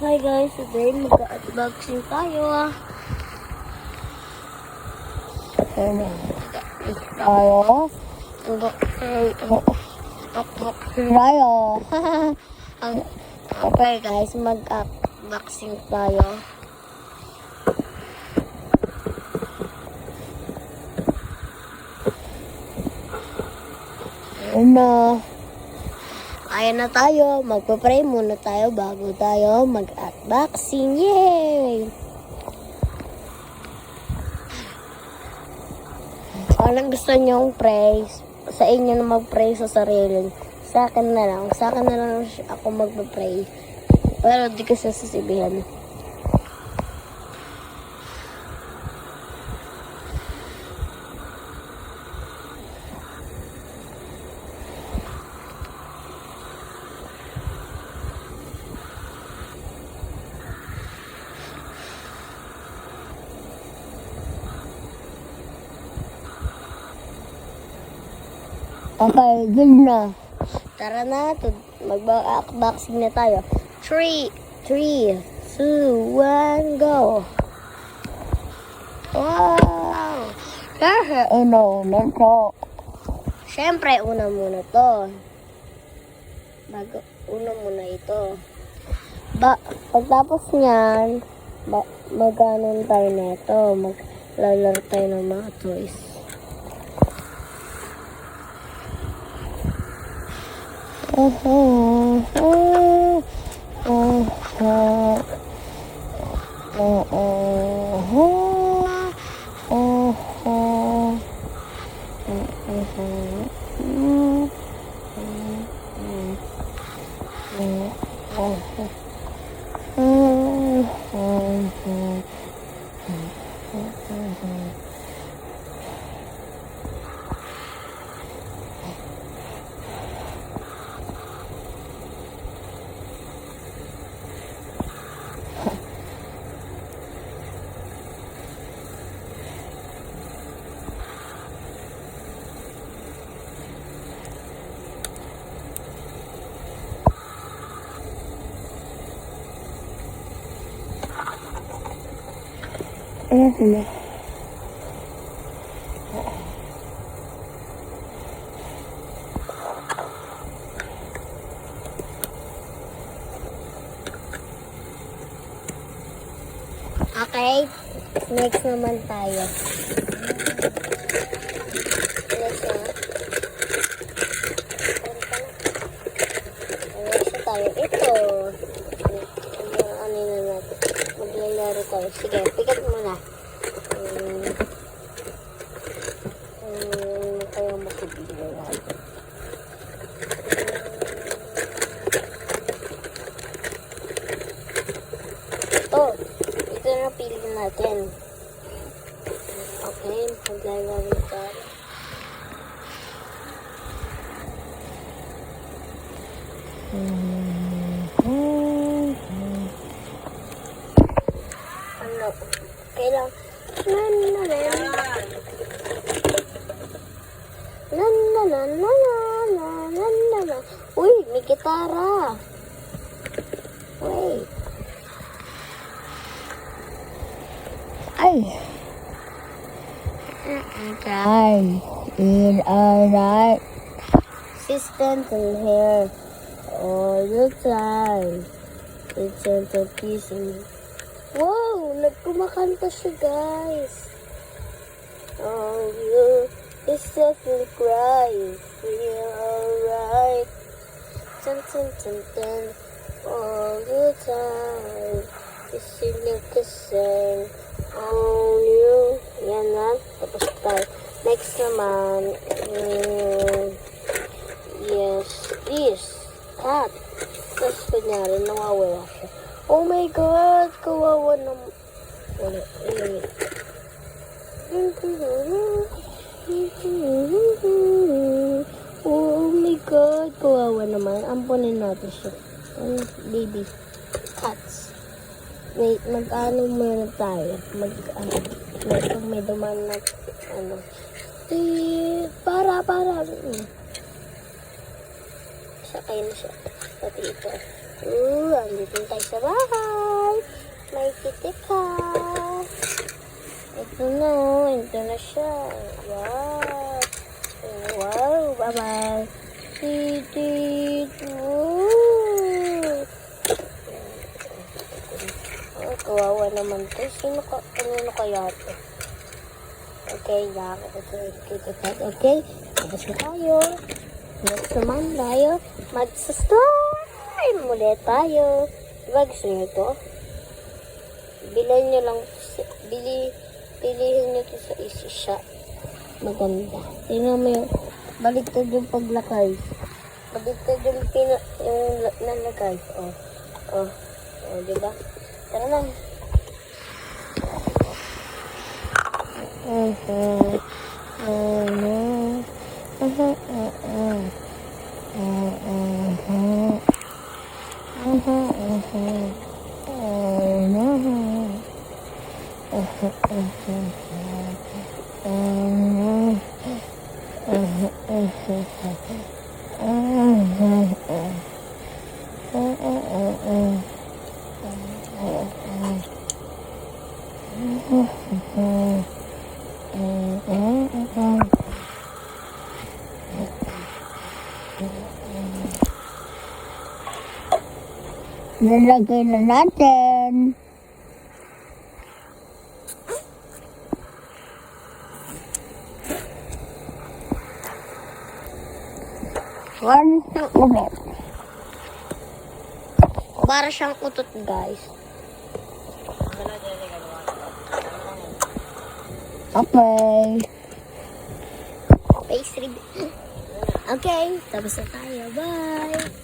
Hi guys, today mag-unboxing tayo. Tayo. Okay guys, mag-unboxing tayo. Ayan na tayo, magpa-pray muna tayo bago tayo mag-unboxing. Yay! Anong gusto nyong pray? Sa inyo na mag-pray sa sarili. Sa akin na lang ako magpa-pray. Pero di ko sasasibihan. Okay, good na. Tara na, mag-unboxing na tayo. 3, 2, 1, go! Wow! Una to. Siyempre, una muna to. Una muna ito. Pagtapos niyan, mag-anon tayo nito. Maglalaro tayo ng mga toys. Ayan. Okay, next naman tayo. Next na tayo. Ito. Ano na natin? Maglalaro tayo. Sige, pikat mo na. Tayo makibigay natin. Ito na pili natin. Okay, maglalaro tayo. Ano? Kailang Uy, may gitara. Wait. Ay. In our night. Assistant in here all the time. It's gentle peace and wow! Nagkumakanta siya, guys. Oh, you is definitely cry. Feel alright. Dun, dun, dun, dun. All the time. Kissing and kissing. Oh, you. Yan na. Tapos tayo. Next naman. Yes, this. Cat. Tapos kunyari, nawawala siya. Oh my God! Kawawa naman. Wala. Oh my God! Kawawa naman. Ampunin natin siya. Baby. Cats. Wait, mag-ano muna tayo. May duman na, para. Sakay na siya. Pati ito. Andito tayo sa bahay. Tika. Ito na siya. Wow. Wow, bye-bye. Oh, kawawa naman to. Ano kaya to? Okay, okay. Tapos na tayo. Next naman tayo. Mag-slime ulit tayo. Diba gusto nyo to? Bilhin nyo lang. Pilihin nyo to sa easy shop. Maganda. Tingnan mo yung baliktad yung paglakay. Baliktad yung nalagay. Oh, diba? Tara na. Nilagay na natin. One ulit. Para siyang utot, guys. Okay. Face reveal. Okay, tapos na tayo. Bye!